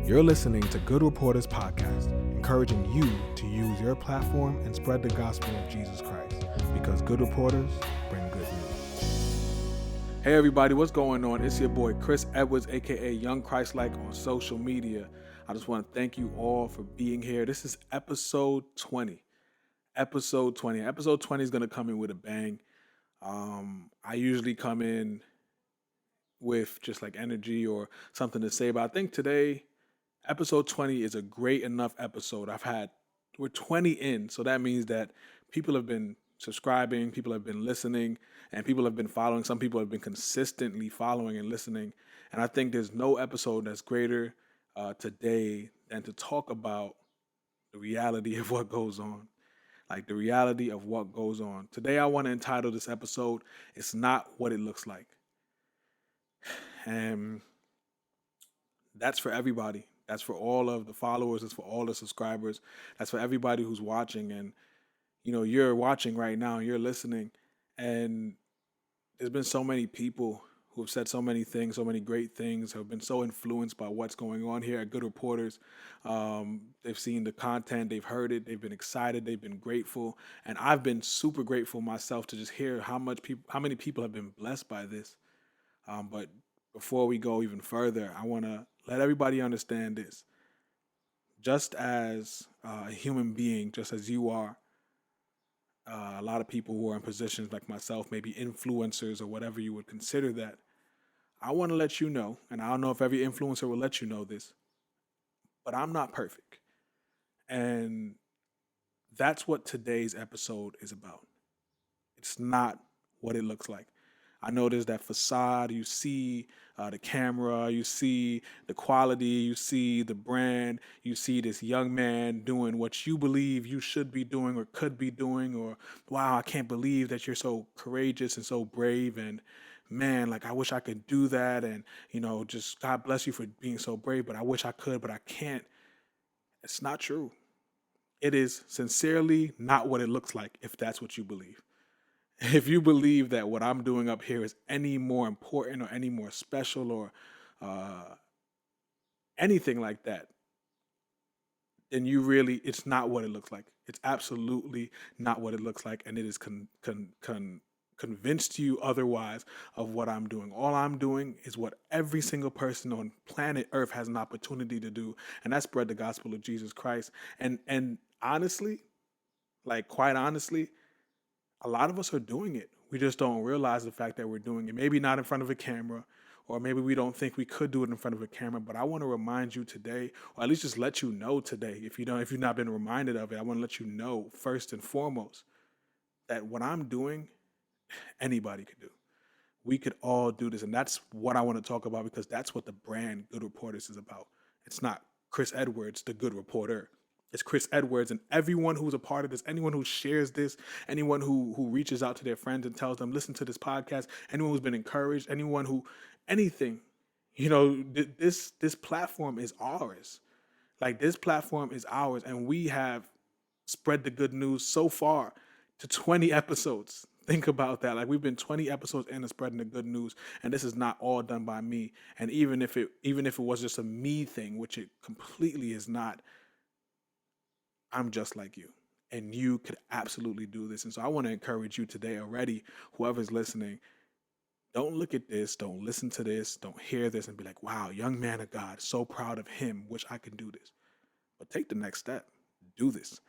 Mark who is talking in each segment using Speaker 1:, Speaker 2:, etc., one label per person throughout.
Speaker 1: You're listening to Good Reporters Podcast, encouraging you to use your platform and spread the gospel of Jesus Christ, because good reporters bring good news. Hey everybody, what's going on? It's your boy Chris Edwards, aka Young Christ-like on social media. I just want to thank you all for being here. This is episode 20. Episode 20. Episode 20 is going to come in with a bang. I usually come in with just like energy or something to say, but I think today episode 20 is a great enough episode. We're 20 in, so that means that people have been subscribing, people have been listening, and people have been following. Some people have been consistently following and listening. And I think there's no episode that's greater today than to talk about the reality of what goes on. Like the reality of what goes on. Today I want to entitle this episode, It's Not What It Looks Like. And that's for everybody. That's for all of the followers. It's for all the subscribers. That's for everybody who's watching. And, you're watching right now. You're listening. And there's been so many people who have said so many things, so many great things, have been so influenced by what's going on here at Good Reporters. They've seen the content. They've heard it. They've been excited. They've been grateful. And I've been super grateful myself to just hear how many people have been blessed by this. But before we go even further, I want to let everybody understand this. Just as a human being, just as you are, a lot of people who are in positions like myself, maybe influencers or whatever you would consider that, I want to let you know, and I don't know if every influencer will let you know this, but I'm not perfect. And that's what today's episode is about. It's not what it looks like. I know there's that facade. You see the camera, you see the quality, you see the brand, you see this young man doing what you believe you should be doing or could be doing, or wow, I can't believe that you're so courageous and so brave, and man, like I wish I could do that, and just God bless you for being so brave, but I wish I could, but I can't. It's not true. It is sincerely not what it looks like if that's what you believe. If you believe that what I'm doing up here is any more important or any more special or uh, anything like that, then it's not what it looks like. It's absolutely not what it looks like. And it is convinced you otherwise of what I'm doing. All I'm doing is what every single person on planet Earth has an opportunity to do. And that's spread the gospel of Jesus Christ. And honestly, like quite honestly, a lot of us are doing it. We just don't realize the fact that we're doing it. Maybe not in front of a camera, or maybe we don't think we could do it in front of a camera. But I want to remind you today, or at least just let you know today, if you've not been reminded of it, I want to let you know first and foremost that what I'm doing, anybody could do. We could all do this, and that's what I want to talk about, because that's what the brand Good Reporters is about. It's not Chris Edwards, the good reporter. It's Chris Edwards, and everyone who's a part of this, anyone who shares this, anyone who reaches out to their friends and tells them, listen to this podcast, anyone who's been encouraged, anything, this platform is ours. Like, this platform is ours, and we have spread the good news so far to 20 episodes. Think about that. Like, we've been 20 episodes in and spreading the good news, and this is not all done by me. And even if it was just a me thing, which it completely is not, I'm just like you, and you could absolutely do this. And so I want to encourage you today already, whoever's listening, don't look at this, don't listen to this, don't hear this and be like, wow, young man of God, so proud of him, wish I could do this. But take the next step, do this.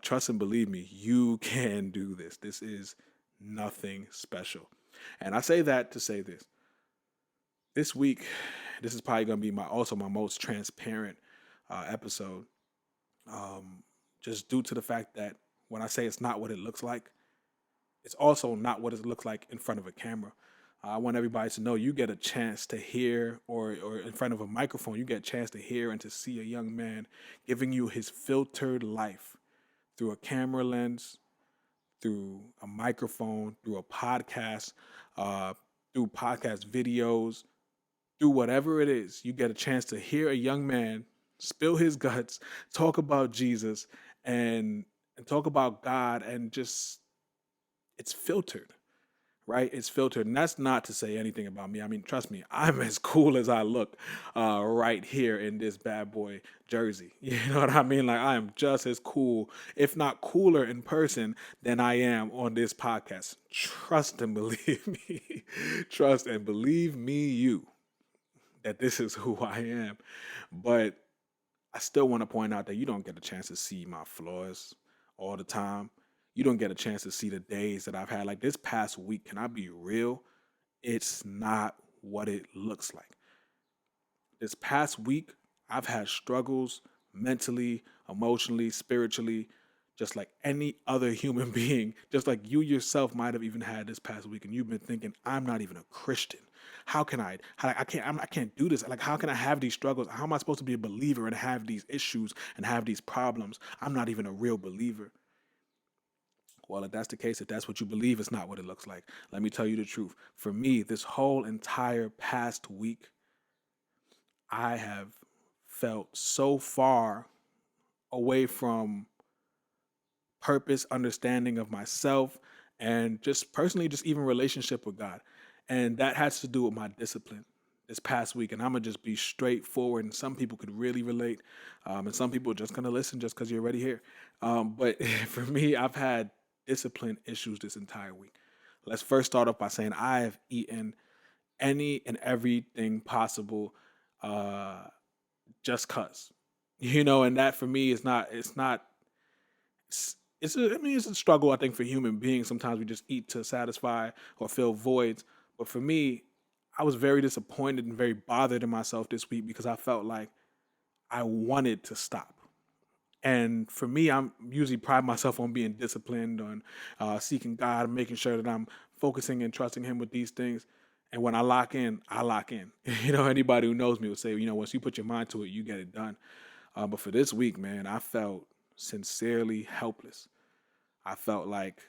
Speaker 1: Trust and believe me, you can do this. This is nothing special. And I say that to say this. This week, this is probably going to be my most transparent episode. Just due to the fact that when I say it's not what it looks like, it's also not what it looks like in front of a camera. I want everybody to know you get a chance to hear, or in front of a microphone, you get a chance to hear and to see a young man giving you his filtered life through a camera lens, through a microphone, through a podcast, through podcast videos, through whatever it is. You get a chance to hear a young man spill his guts, talk about Jesus, and talk about God, and just, it's filtered. right? It's filtered. And that's not to say anything about me. I mean, trust me, I'm as cool as I look right here in this bad boy jersey. You know what I mean? Like, I am just as cool, if not cooler in person than I am on this podcast. Trust and believe me. Trust and believe me, you, that this is who I am. But I still want to point out that you don't get a chance to see my flaws all the time. You don't get a chance to see the days that I've had. Like this past week, can I be real? It's not what it looks like. This past week, I've had struggles mentally, emotionally, spiritually, just like any other human being, just like you yourself might have even had this past week, and you've been thinking, I'm not even a Christian. How can I? I can't do this. Like, how can I have these struggles? How am I supposed to be a believer and have these issues and have these problems? I'm not even a real believer. Well, if that's the case, if that's what you believe, it's not what it looks like. Let me tell you the truth. For me, this whole entire past week, I have felt so far away from purpose, understanding of myself, and just personally, just even relationship with God. And that has to do with my discipline this past week. And I'm going to just be straightforward. And some people could really relate. And some people are just going to listen just because you're already here. But for me, I've had discipline issues this entire week. Let's first start off by saying I have eaten any and everything possible uh, just cause. And that for me is not, it's not, I mean, it's a struggle, I think, for human beings. Sometimes we just eat to satisfy or fill voids. But for me, I was very disappointed and very bothered in myself this week because I felt like I wanted to stop. And for me, I'm usually pride myself on being disciplined, on seeking God, and making sure that I'm focusing and trusting Him with these things. And when I lock in, I lock in. Anybody who knows me will say, once you put your mind to it, you get it done. But for this week, man, I felt sincerely helpless. I felt like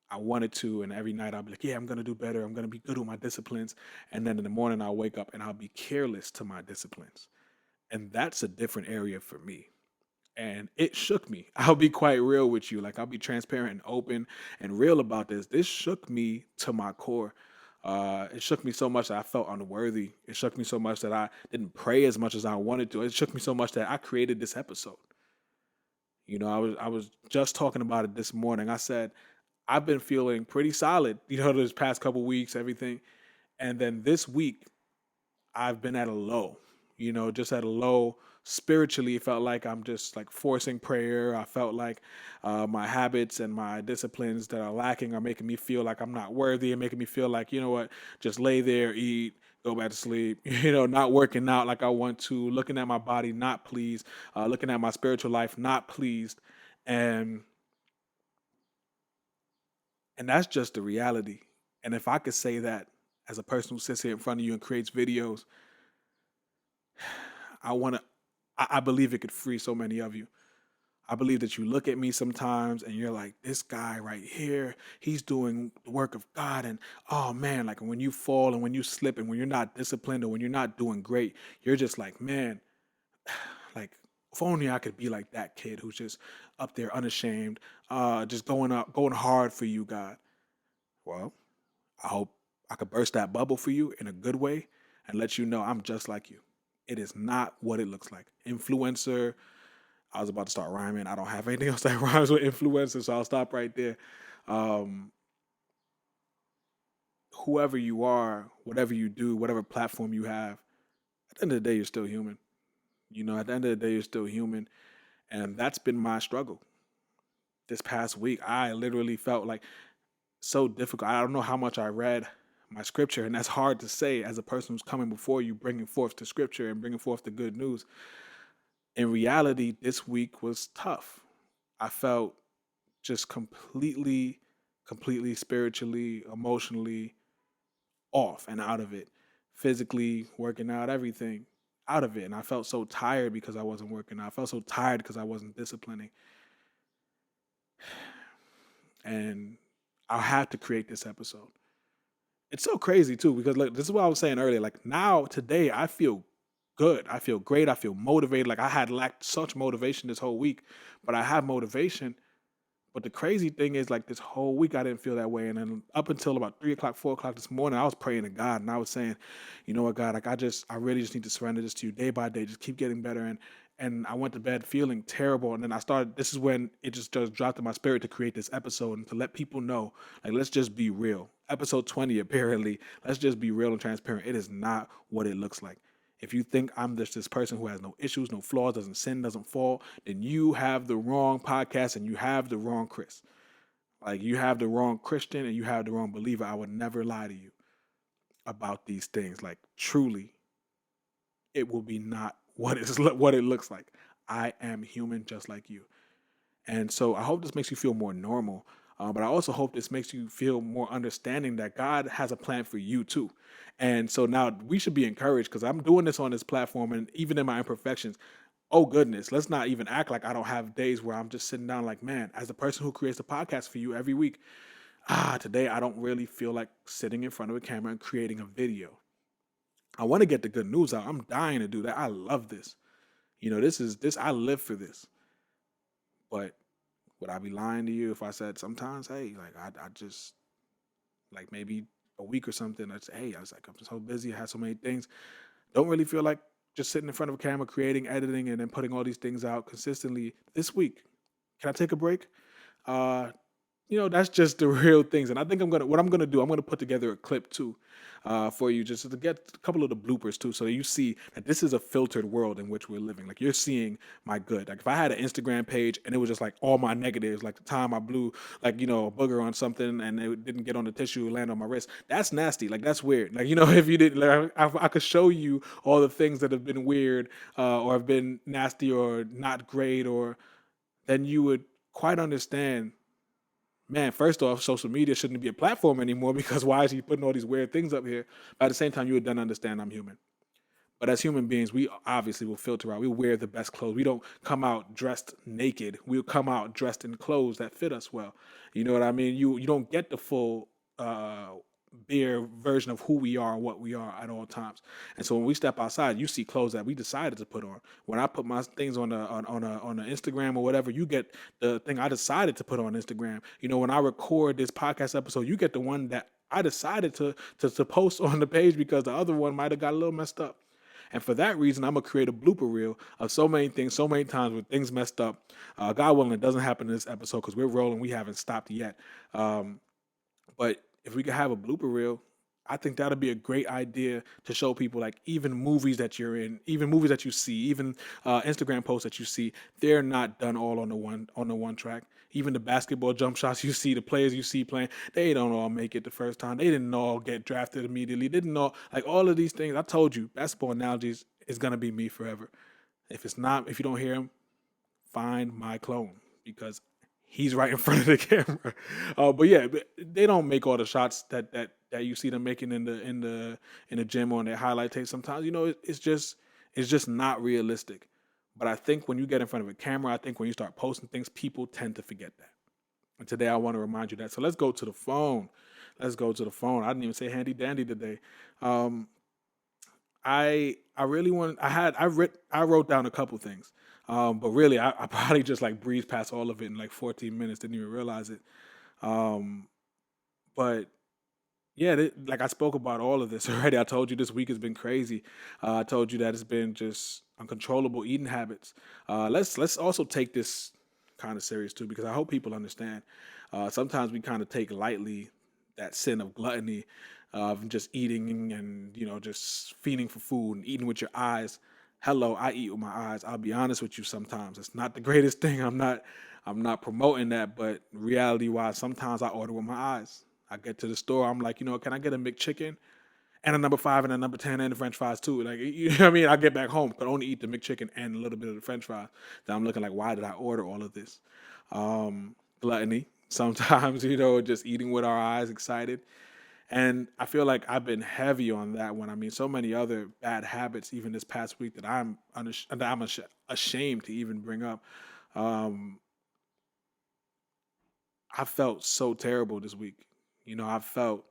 Speaker 1: I wanted to, and every night I'll be like, yeah, I'm going to do better. I'm going to be good with my disciplines. And then in the morning, I'll wake up and I'll be careless to my disciplines. And that's a different area for me. And it shook me. I'll be quite real with you. Like, I'll be transparent and open and real about this. This shook me to my core. It shook me so much that I felt unworthy. It shook me so much that I didn't pray as much as I wanted to. It shook me so much that I created this episode. I was just talking about it this morning. I said, I've been feeling pretty solid, this past couple weeks, everything. And then this week, I've been at a low, just at a low spiritually. It felt like I'm just like forcing prayer. I felt like my habits and my disciplines that are lacking are making me feel like I'm not worthy and making me feel like, what, just lay there, eat, go back to sleep, not working out like I want to, looking at my body, not pleased, looking at my spiritual life, not pleased. And and that's just the reality. And if I could say that as a person who sits here in front of you and creates videos, I want to, I believe it could free so many of you. I believe that you look at me sometimes and you're like, this guy right here, he's doing the work of God. And oh man, like when you fall and when you slip and when you're not disciplined or when you're not doing great, you're just like, man, like if only I could be like that kid who's just up there unashamed, just going hard for you, God. Well, I hope I could burst that bubble for you in a good way and let you know I'm just like you. It is not what it looks like. Influencer. I was about to start rhyming. I don't have anything else that rhymes with influencer, so I'll stop right there. Um, Whoever you are, whatever you do, whatever platform you have, at the end of the day, you're still human. At the end of the day, you're still human. And that's been my struggle. This past week, I literally felt like so difficult. I don't know how much I read my scripture, and that's hard to say as a person who's coming before you, bringing forth the scripture and bringing forth the good news. In reality, this week was tough. I felt just completely spiritually, emotionally off and out of it, physically working out, everything out of it. And I felt so tired because I wasn't working out. I felt so tired because I wasn't disciplining. And I'll have to create this episode. It's so crazy too, because look, this is what I was saying earlier. Like now, today, I feel good. I feel great. I feel motivated. Like I had lacked such motivation this whole week, but I have motivation. But the crazy thing is, like, this whole week I didn't feel that way, and then up until about 3 o'clock, 4 o'clock this morning, I was praying to God, and I was saying, you know what, God, like I really just need to surrender this to you day by day, just keep getting better. And I went to bed feeling terrible, and then I started. This is when it just dropped in my spirit to create this episode and to let people know, like, let's just be real. Episode 20, apparently, let's just be real and transparent. It is not what it looks like. If you think I'm just this person who has no issues, no flaws, doesn't sin, doesn't fall, then you have the wrong podcast and you have the wrong Chris. Like, you have the wrong Christian and you have the wrong believer. I would never lie to you about these things. Like, truly, it will be not what it looks like. I am human just like you. And so I hope this makes you feel more normal. But I also hope this makes you feel more understanding that God has a plan for you too. And so now we should be encouraged because I'm doing this on this platform, and even in my imperfections, oh goodness, let's not even act like I don't have days where I'm just sitting down like, man, as the person who creates a podcast for you every week, today I don't really feel like sitting in front of a camera and creating a video. I want to get the good news out. I'm dying to do that. I love this. This I live for this. But would I be lying to you if I said sometimes, hey, like I just like maybe a week or something, I'd say, hey, I was like, I'm so busy, I had so many things. Don't really feel like just sitting in front of a camera, creating, editing, and then putting all these things out consistently this week. Can I take a break? Uh, that's just the real things. And I think what I'm gonna do, I'm gonna put together a clip too, for you, just to get a couple of the bloopers too, so that you see that this is a filtered world in which we're living. Like, you're seeing my good. Like, if I had an Instagram page and it was just like all my negatives, like the time I blew like, a booger on something and it didn't get on the tissue, land on my wrist, that's nasty. Like, that's weird. Like, if you didn't, like, I could show you all the things that have been weird, or have been nasty or not great, or then you would quite understand, man, first off, social media shouldn't be a platform anymore because why is he putting all these weird things up here? But at the same time, you would then understand I'm human. But as human beings, we obviously will filter out. We wear the best clothes. We don't come out dressed naked. We'll come out dressed in clothes that fit us well. You know what I mean? You don't get the full bare version of who we are and what we are at all times. And so when we step outside, you see clothes that we decided to put on. When I put my things on a Instagram or whatever, you get the thing I decided to put on Instagram. When I record this podcast episode, you get the one that I decided to post on the page because the other one might have got a little messed up. And for that reason, I'm going to create a blooper reel of so many things, so many times with things messed up. God willing, it doesn't happen in this episode because we're rolling. We haven't stopped yet. But if we could have a blooper reel, I think that'd be a great idea to show people, like, even movies that you're in, even movies that you see, even Instagram posts that you see, they're not done all on the one track. Even the basketball jump shots you see, the players you see playing, they don't all make it the first time. They didn't all get drafted immediately. They didn't all, like, all of these things. I told you, basketball analogies is gonna be me forever. If you don't hear him, find my clone because he's right in front of the camera. But yeah, they don't make all the shots that you see them making in the gym or on their highlight tape. Sometimes it's just not realistic. But I think when you get in front of a camera, I think when you start posting things, people tend to forget that. And today I want to remind you that. So let's go to the phone. Let's go to the phone. I didn't even say handy dandy today. Um, I really want I wrote down a couple things, but really I probably just like breezed past all of it in like 14 minutes. Didn't even realize it. Um, but yeah, like I spoke about all of this already. I told you this week has been crazy. I told you that it's been just uncontrollable eating habits. Let's also take this kind of serious too, because I hope people understand. Sometimes we kind of take lightly that sin of gluttony, of just eating and just feeding for food and eating with your eyes. Hello, I eat with my eyes. I'll be honest with you. Sometimes it's not the greatest thing. I'm not promoting that, but reality wise, sometimes I order with my eyes. I get to the store. I'm like, can I get a McChicken and a number five and a number 10 and the French fries too? Like, you know what I mean? I get back home, could only eat the McChicken and a little bit of the French fries. Then I'm looking like, why did I order all of this? Gluttony. Sometimes, just eating with our eyes, excited. And I feel like I've been heavy on that one. I mean, so many other bad habits, even this past week, that I'm ashamed to even bring up. Um, I felt so terrible this week. I felt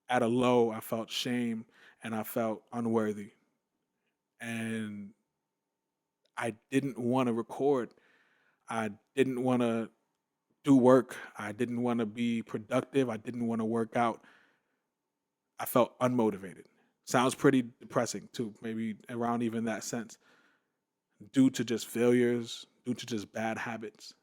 Speaker 1: at a low, I felt shame, and I felt unworthy. And I didn't want to record. I didn't want to do work. I didn't want to be productive. I didn't want to work out. I felt unmotivated. Sounds pretty depressing too, maybe around even that sense, due to just failures, due to just bad habits.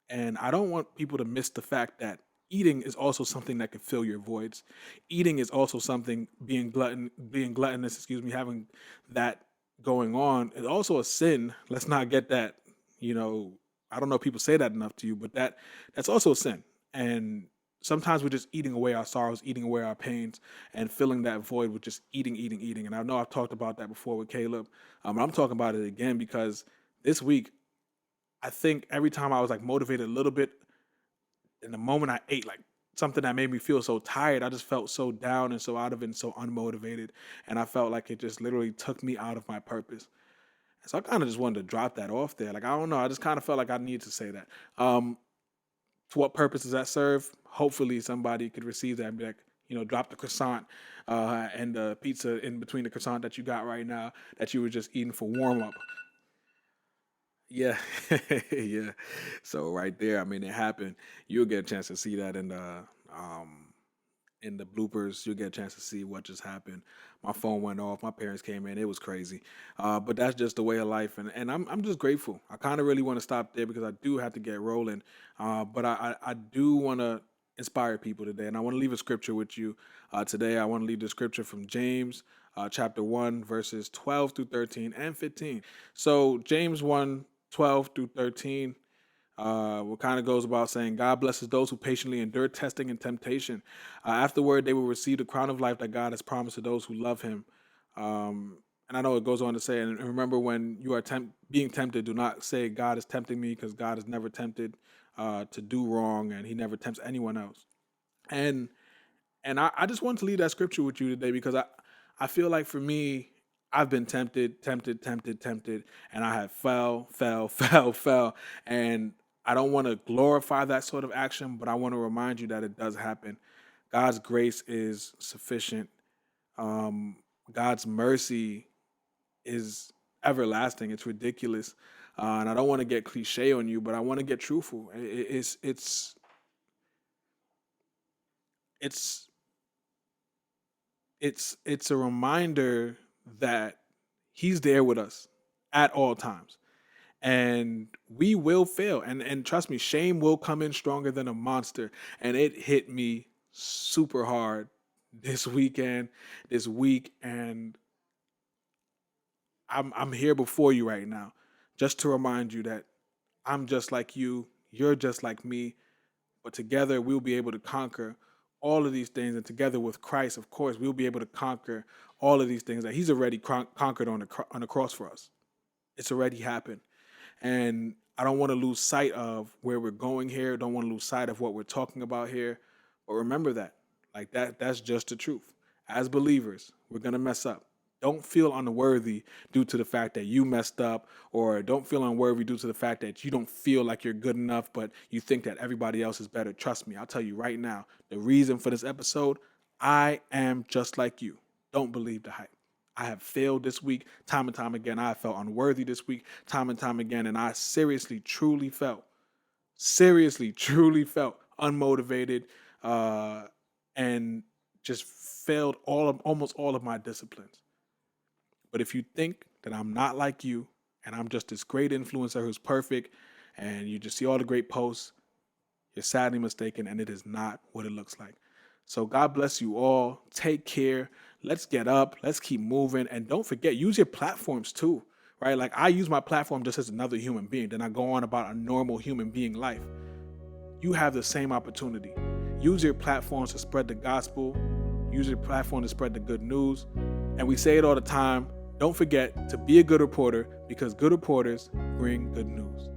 Speaker 1: And I don't want people to miss the fact that eating is also something that can fill your voids. Eating is also something, being gluttonous, having that going on is also a sin. Let's not get that, you know, I don't know if people say that enough to you, but that's also a sin. And sometimes we're just eating away our sorrows, eating away our pains, and filling that void with just eating, eating, eating. And I know I've talked about that before with Caleb. I'm talking about it again because this week I think every time I was like motivated a little bit, in the moment I ate like something that made me feel so tired, I just felt so down and so out of it and so unmotivated. And I felt like it just literally took me out of my purpose. And so I kind of just wanted to drop that off there. Like, I don't know. I just kind of felt like I needed to say that. To what purpose does that serve? Hopefully somebody could receive that and be like, drop the croissant and the pizza in between the croissant that you got right now that you were just eating for warm up. Yeah, yeah. So right there, I mean, it happened. You'll get a chance to see that um in the bloopers. You'll get a chance to see what just happened. My phone went off. My parents came in. It was crazy. But that's just the way of life, and I'm just grateful. I kind of really want to stop there because I do have to get rolling. But I do want to inspire people today, and I want to leave a scripture with you today. I want to leave the scripture from James. Chapter 1, verses 12 through 13 and 15. So James 1, 12 through 13, what kind of goes about saying, God blesses those who patiently endure testing and temptation. Afterward, they will receive the crown of life that God has promised to those who love him. And I know it goes on to say, and remember when you are being tempted, do not say God is tempting me, because God is never tempted to do wrong, and he never tempts anyone else. And I just want to leave that scripture with you today because I feel like for me, I've been tempted, and I have fell. And I don't want to glorify that sort of action, but I want to remind you that it does happen. God's grace is sufficient. God's mercy is everlasting. It's ridiculous. And I don't want to get cliche on you, but I want to get truthful. It's it's a reminder that he's there with us at all times, and we will fail, and trust me, shame will come in stronger than a monster. And it hit me super hard this week, and I'm here before you right now just to remind you that I'm just like you, you're just like me, but together we'll be able to conquer all of these things. And together with Christ, of course, we'll be able to conquer all of these things that he's already conquered on the cross for us. It's already happened. And I don't want to lose sight of where we're going here. Don't want to lose sight of what we're talking about here. But remember that. Like that's just the truth. As believers, we're going to mess up. Don't feel unworthy due to the fact that you messed up, or don't feel unworthy due to the fact that you don't feel like you're good enough, but you think that everybody else is better. Trust me, I'll tell you right now, the reason for this episode, I am just like you. Don't believe the hype. I have failed this week time and time again. I have felt unworthy this week time and time again. And I seriously, truly felt unmotivated and just failed almost all of my disciplines. But if you think that I'm not like you and I'm just this great influencer who's perfect and you just see all the great posts, you're sadly mistaken, and it is not what it looks like. So God bless you all. Take care. Let's get up. Let's keep moving. And don't forget, use your platforms too, right? Like, I use my platform just as another human being. Then I go on about a normal human being life. You have the same opportunity. Use your platforms to spread the gospel. Use your platform to spread the good news. And we say it all the time. Don't forget to be a good reporter, because good reporters bring good news.